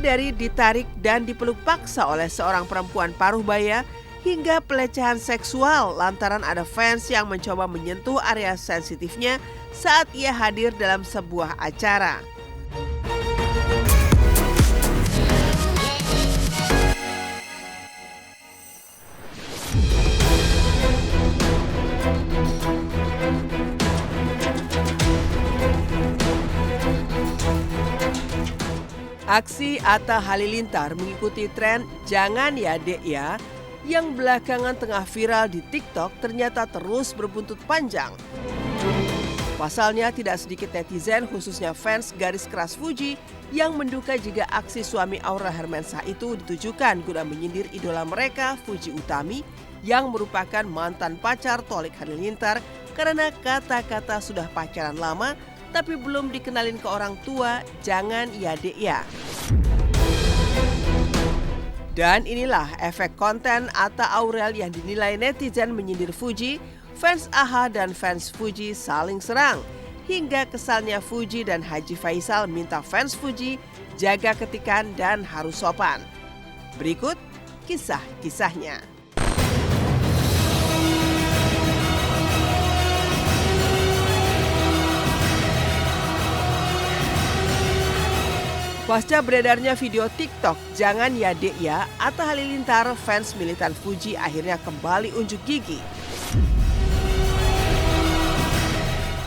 dari ditarik dan dipeluk paksa oleh seorang perempuan paruh baya hingga pelecehan seksual lantaran ada fans yang mencoba menyentuh area sensitifnya saat ia hadir dalam sebuah acara. Aksi Atta Halilintar mengikuti tren "Jangan Ya Dek Ya" yang belakangan tengah viral di TikTok ternyata terus berbuntut panjang. Pasalnya tidak sedikit netizen khususnya fans garis keras Fuji yang menduga jika aksi suami Aurel Hermansyah itu ditujukan guna menyindir idola mereka Fuji Utami yang merupakan mantan pacar Tholik Halilintar karena kata-kata sudah pacaran lama tapi belum dikenalin ke orang tua, jangan ya dek ya. Dan inilah efek konten Atta Aurel yang dinilai netizen menyindir Fuji, fans AHA dan fans Fuji saling serang. Hingga kesalnya Fuji dan Haji Faisal minta fans Fuji jaga ketikan dan harus sopan. Berikut kisah-kisahnya. Pasca beredarnya video TikTok "Jangan Ya Dek Ya", Atta Halilintar, fans militan Fuji akhirnya kembali unjuk gigi.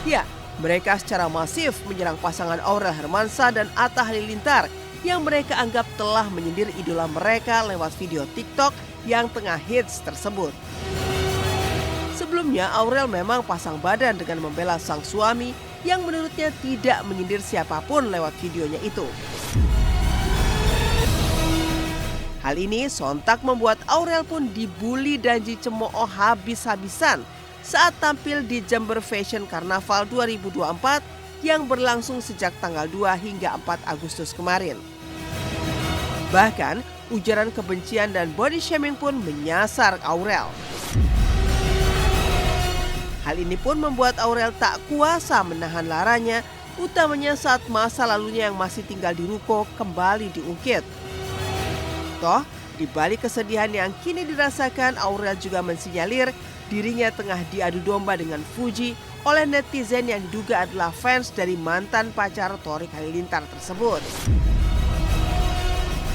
Ya, mereka secara masif menyerang pasangan Aurel Hermansyah dan Atta Halilintar yang mereka anggap telah menyindir idola mereka lewat video TikTok yang tengah hits tersebut. Sebelumnya Aurel memang pasang badan dengan membela sang suami yang menurutnya tidak menyindir siapapun lewat videonya itu. Hal ini sontak membuat Aurel pun dibully dan dicemooh habis-habisan saat tampil di Jember Fashion Carnaval 2024 yang berlangsung sejak tanggal 2 hingga 4 Agustus kemarin. Bahkan ujaran kebencian dan body shaming pun menyasar Aurel. Hal ini pun membuat Aurel tak kuasa menahan laranya, utamanya saat masa lalunya yang masih tinggal di ruko kembali diungkit. Toh, di balik kesedihan yang kini dirasakan, Aurel juga mensinyalir dirinya tengah diadu domba dengan Fuji oleh netizen yang diduga adalah fans dari mantan pacar Tholik Halilintar tersebut.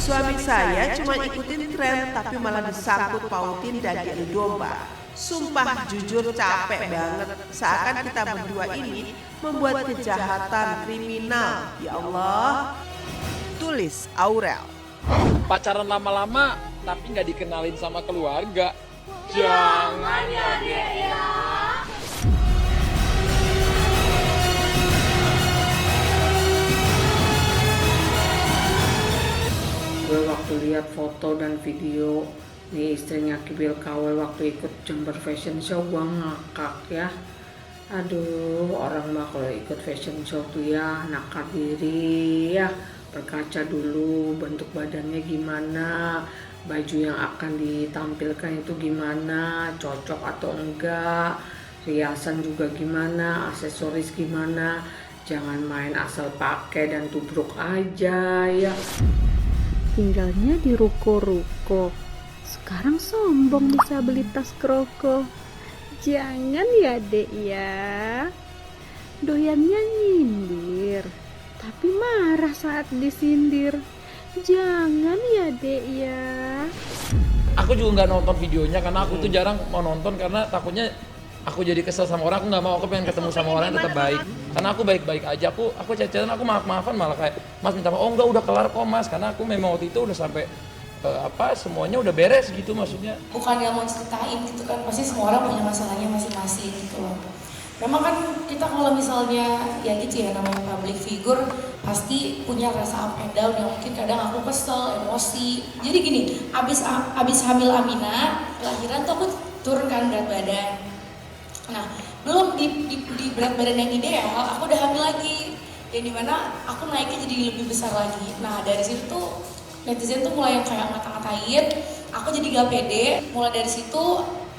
Suami saya cuma ikutin tren tapi malah disangkut pautin dan diadu domba. Sumpah jujur capek banget, seakan kita berdua ini membuat kejahatan kriminal. Ya Allah, tulis Aurel. Pacaran lama-lama tapi nggak dikenalin sama keluarga. Jangan ya dek ya. Gue waktu lihat foto dan video nih istrinya Kibil KW waktu ikut Jember Fashion Show, gue ngakak ya. Aduh, orang mah kalau ikut fashion show tuh ya nakar diri ya, berkaca dulu bentuk badannya gimana, baju yang akan ditampilkan itu gimana, cocok atau enggak, riasan juga gimana, aksesoris gimana, jangan main asal pakai dan tubruk aja ya. Tinggalnya di ruko-ruko, sekarang sombong bisa beli tas kroko. Jangan ya dek ya, doyannya nyindir tapi marah saat disindir. Jangan ya dek ya. Aku juga nggak nonton videonya karena aku tuh jarang mau nonton karena takutnya aku jadi kesel sama orang. Aku nggak mau, aku pengen ketemu sama orang yang tetap baik. Karena aku baik-baik aja, aku chat-chatan, aku maaf-maafan malah kayak Mas minta maaf, oh enggak udah kelar kok Mas, karena aku memang waktu itu udah sampai semuanya udah beres gitu maksudnya. Bukan yang mau ceritain gitu kan, pasti semua orang punya masalahnya masing-masing gitu loh. Memang kan kita kalau misalnya ya gitu ya, namanya public figure pasti punya rasa up and down yang mungkin kadang aku kesel, emosi. Jadi gini, abis hamil Amina, kelahiran tuh aku turun kan berat badan. Nah, belum di berat badan yang ideal, aku udah hamil lagi. Yang dimana aku naiknya jadi lebih besar lagi. Nah, dari situ tuh netizen tuh mulai yang kayak ngata-ngatain, aku jadi gak pede. Mulai dari situ,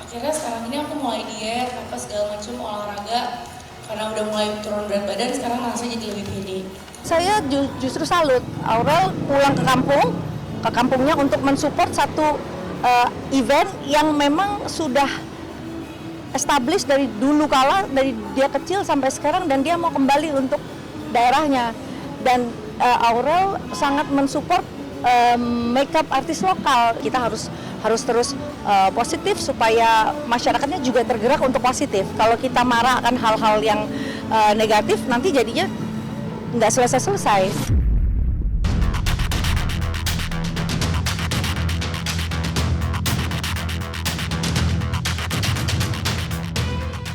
akhirnya sekarang ini aku mulai diet, apa segala macam olahraga. Karena udah mulai turun berat badan, sekarang rasanya jadi lebih pede. Saya justru salut Aurel pulang ke kampungnya untuk mensupport satu event yang memang sudah established dari dulu kala, dari dia kecil sampai sekarang, dan dia mau kembali untuk daerahnya. Dan Aurel sangat mensupport makeup artis lokal. Kita harus terus positif supaya masyarakatnya juga tergerak untuk positif. Kalau kita marah akan hal-hal yang negatif, nanti jadinya nggak selesai-selesai.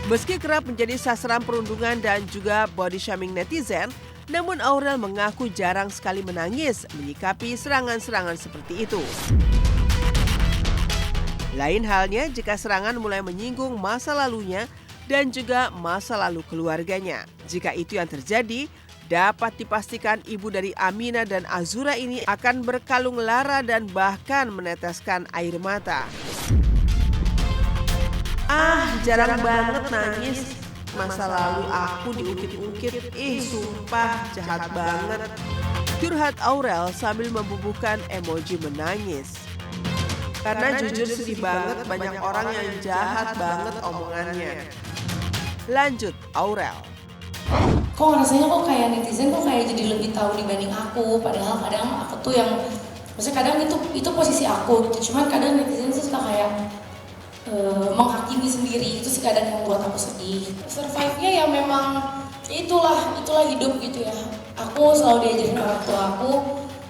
Meski kerap menjadi sasaran perundungan dan juga body shaming netizen, namun Aurel mengaku jarang sekali menangis menyikapi serangan-serangan seperti itu. Lain halnya jika serangan mulai menyinggung masa lalunya dan juga masa lalu keluarganya. Jika itu yang terjadi, dapat dipastikan ibu dari Amina dan Azura ini akan berkalung lara dan bahkan meneteskan air mata. Jarang banget nangis. Masa lalu aku diungkit-ungkit. Sumpah jahat banget. Curhat Aurel sambil membubuhkan emoji menangis. Karena jujur sedih banget, banyak orang yang jahat banget omongannya. Lanjut Aurel. Kok rasanya kok kayak netizen kok kayak jadi lebih tahu dibanding aku, padahal kadang aku tuh yang, maksudnya kadang itu posisi aku gitu, cuman kadang netizen tuh suka kayak menghakimi sendiri, itu sih kadang yang buat aku sedih. Survive-nya ya memang itulah hidup gitu ya. Aku selalu diajarin orang tua aku,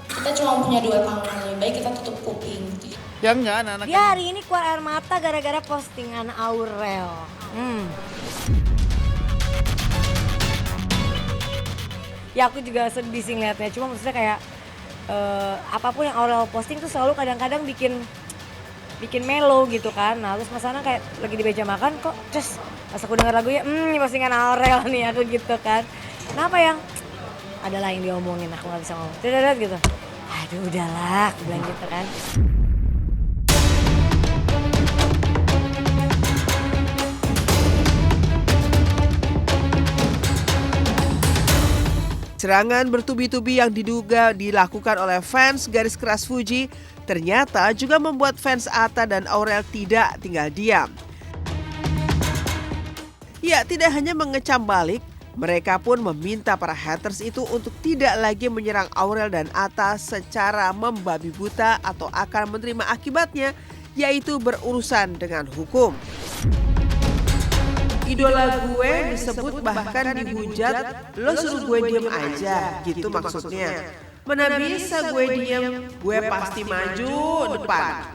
kita cuma punya 2 tangan, lebih baik kita tutup kuping gitu. Ya enggak, anak-anak. Dia hari ini keluar air mata gara-gara postingan Aurel. Ya aku juga sedih sih ngeliatnya, cuma maksudnya kayak apapun yang Aurel posting tuh selalu kadang-kadang bikin melo gitu kan. Nah terus Mas Ana kayak lagi di meja makan kok terus pas aku denger lagunya ini postingan Aurel nih, aku gitu kan. Kenapa yang ada lah yang diomongin, aku gak bisa ngomong tidak gitu. Aduh udahlah, aku bilang gitu kan. Serangan bertubi-tubi yang diduga dilakukan oleh fans garis keras Fuji ternyata juga membuat fans Atta dan Aurel tidak tinggal diam. Ya, tidak hanya mengecam balik, mereka pun meminta para haters itu untuk tidak lagi menyerang Aurel dan Atta secara membabi buta atau akan menerima akibatnya, yaitu berurusan dengan hukum. Idola gue disebut bahkan dihujat, lo suruh gue diem aja, gitu maksudnya. Mana bisa gue diem, gue pasti maju depan.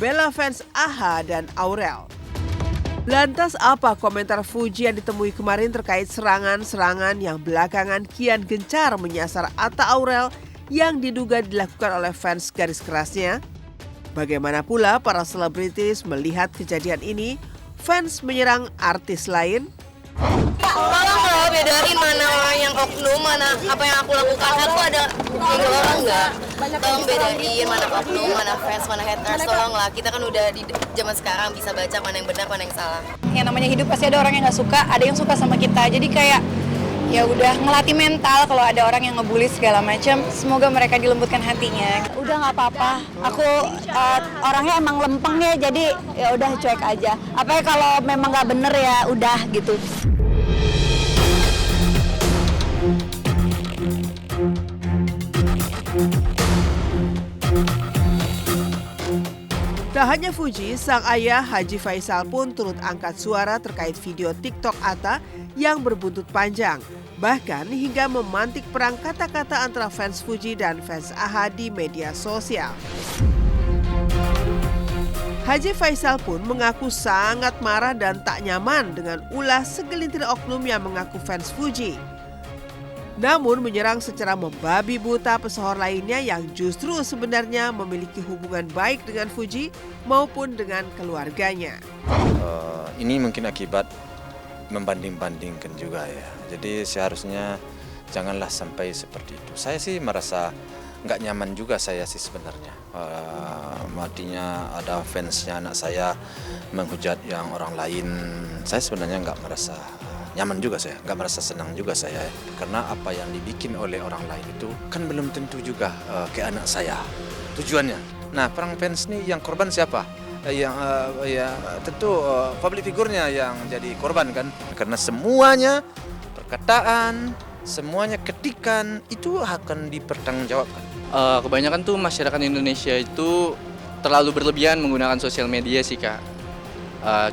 Bela fans AHA dan Aurel. Lantas apa komentar Fuji yang ditemui kemarin terkait serangan-serangan yang belakangan kian gencar menyasar Atta Aurel yang diduga dilakukan oleh fans garis kerasnya? Bagaimana pula para selebritis melihat kejadian ini? Fans menyerang artis lain? Tolong loh bedain mana yang oknum, mana apa yang aku lakukan. Aku ada 3 orang enggak. Tolong bedain mana oknum, mana fans, mana haters. Tolonglah, kita kan udah di zaman sekarang bisa baca mana yang benar, mana yang salah. Yang namanya hidup pasti ada orang yang nggak suka, ada yang suka sama kita. Jadi kayak ya udah ngelatih mental kalau ada orang yang ngebully segala macam. Semoga mereka dilembutkan hatinya. Udah nggak apa-apa. Aku orangnya emang lempeng ya, jadi ya udah cuek aja. Apa ya kalau memang nggak bener ya udah gitu. Tak hanya Fuji, sang ayah Haji Faisal pun turut angkat suara terkait video TikTok Atta yang berbuntut panjang. Bahkan hingga memantik perang kata-kata antara fans Fuji dan fans AHA di media sosial. Haji Faisal pun mengaku sangat marah dan tak nyaman dengan ulah segelintir oknum yang mengaku fans Fuji. Namun menyerang secara membabi buta pesohor lainnya yang justru sebenarnya memiliki hubungan baik dengan Fuji maupun dengan keluarganya. Ini mungkin akibat membanding-bandingkan juga ya. Jadi seharusnya janganlah sampai seperti itu. Saya sih merasa nggak nyaman juga saya sih sebenarnya. Artinya ada fansnya anak saya menghujat yang orang lain. Saya sebenarnya nggak merasa nyaman juga saya, nggak merasa senang juga saya. Karena apa yang dibikin oleh orang lain itu kan belum tentu juga ke anak saya tujuannya. Nah, perang fans nih yang korban siapa? Ya tentu public figurnya yang jadi korban kan. Karena semuanya perkataan, semuanya ketikan itu akan dipertanggungjawabkan. Kebanyakan tuh masyarakat Indonesia itu terlalu berlebihan menggunakan sosial media sih Kak.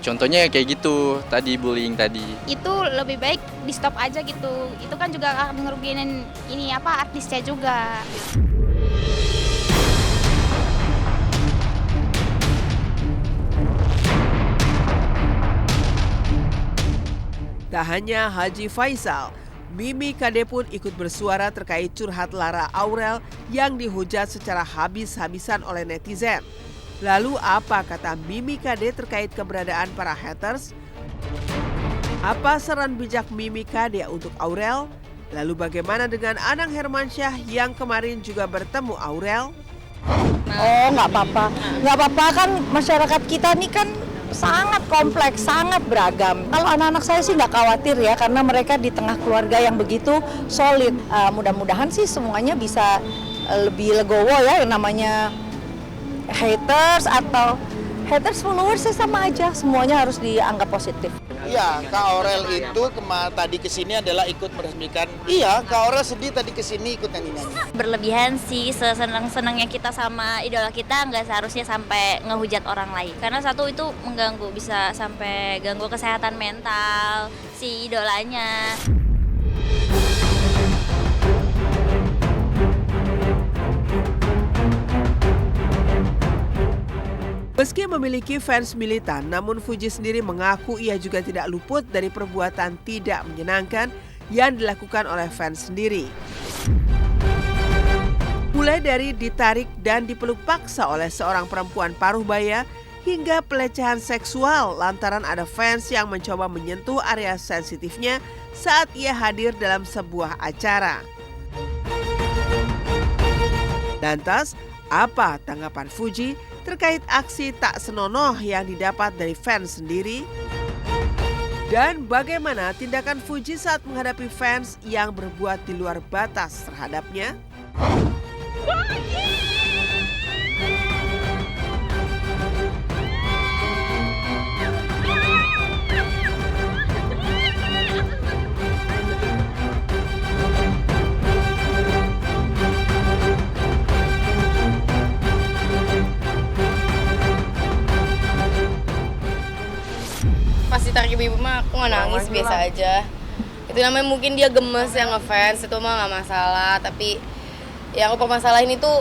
Contohnya kayak gitu tadi, bullying tadi. Itu lebih baik di stop aja gitu. Itu kan juga akan ngerugiin artisnya juga. Tak hanya Haji Faisal, Mimi Kade pun ikut bersuara terkait curhat Lara Aurel yang dihujat secara habis-habisan oleh netizen. Lalu apa kata Mimi Kade terkait keberadaan para haters? Apa saran bijak Mimi Kade untuk Aurel? Lalu bagaimana dengan Anang Hermansyah yang kemarin juga bertemu Aurel? Oh, nggak apa-apa. Nggak apa-apa kan, masyarakat kita nih kan sangat kompleks, sangat beragam. Kalau anak-anak saya sih nggak khawatir ya, karena mereka di tengah keluarga yang begitu solid. Mudah-mudahan sih semuanya bisa lebih legowo ya, yang namanya haters atau haters followers sama aja, semuanya harus dianggap positif. Iya, Kak Aurel itu tadi kesini adalah ikut meresmikan. Iya, Kak Aurel sedih tadi kesini ikut nyanyi-nyanyi. Berlebihan sih, sesenang-senangnya kita sama idola kita nggak seharusnya sampai ngehujat orang lain. Karena satu itu mengganggu, bisa sampai ganggu kesehatan mental si idolanya. Meski memiliki fans militan, namun Fuji sendiri mengaku ia juga tidak luput dari perbuatan tidak menyenangkan yang dilakukan oleh fans sendiri. Mulai dari ditarik dan dipeluk paksa oleh seorang perempuan paruh baya, hingga pelecehan seksual lantaran ada fans yang mencoba menyentuh area sensitifnya saat ia hadir dalam sebuah acara. Lantas, apa tanggapan Fuji terkait aksi tak senonoh yang didapat dari fans sendiri? Dan bagaimana tindakan Fuji saat menghadapi fans yang berbuat di luar batas terhadapnya? Pas ditarik ibu mah aku nggak nangis, biasa aja. Itu namanya mungkin dia gemes yang ngefans, itu mah nggak masalah. Tapi yang aku permasalahin itu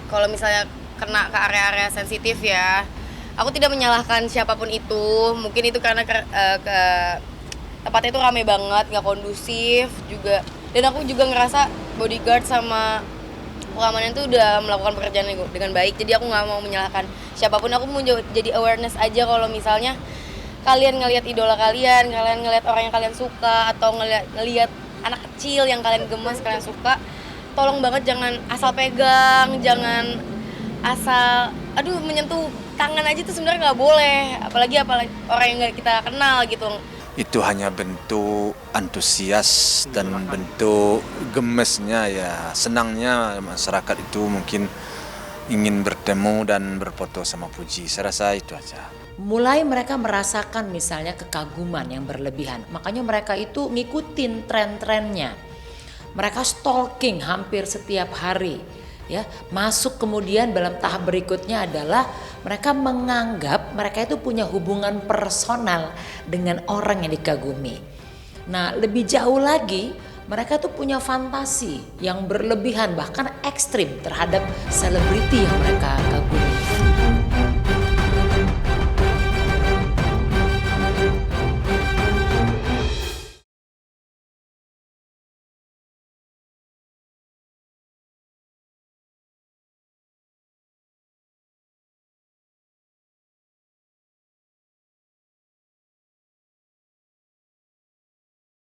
kalau misalnya kena ke area-area sensitif ya, aku tidak menyalahkan siapapun itu. Mungkin itu karena tempatnya itu rame banget, nggak kondusif juga. Dan aku juga ngerasa bodyguard sama pengamanan itu udah melakukan pekerjaan dengan baik. Jadi aku nggak mau menyalahkan siapapun. Aku mau jadi awareness aja kalau misalnya kalian ngelihat idola kalian ngelihat orang yang kalian suka, atau ngelihat anak kecil yang kalian gemes, kalian suka, tolong banget jangan asal pegang, jangan asal menyentuh tangan aja tuh sebenarnya nggak boleh, apalagi orang yang nggak kita kenal gitu. Itu hanya bentuk antusias dan bentuk gemesnya ya, senangnya masyarakat itu mungkin ingin bertemu dan berfoto sama Fuji. Saya rasa itu aja. Mulai mereka merasakan misalnya kekaguman yang berlebihan, makanya mereka itu ngikutin tren-trennya. Mereka stalking hampir setiap hari. Ya, masuk kemudian dalam tahap berikutnya adalah mereka menganggap mereka itu punya hubungan personal dengan orang yang dikagumi. Nah, lebih jauh lagi mereka tuh punya fantasi yang berlebihan bahkan ekstrim terhadap selebriti yang mereka kagumi.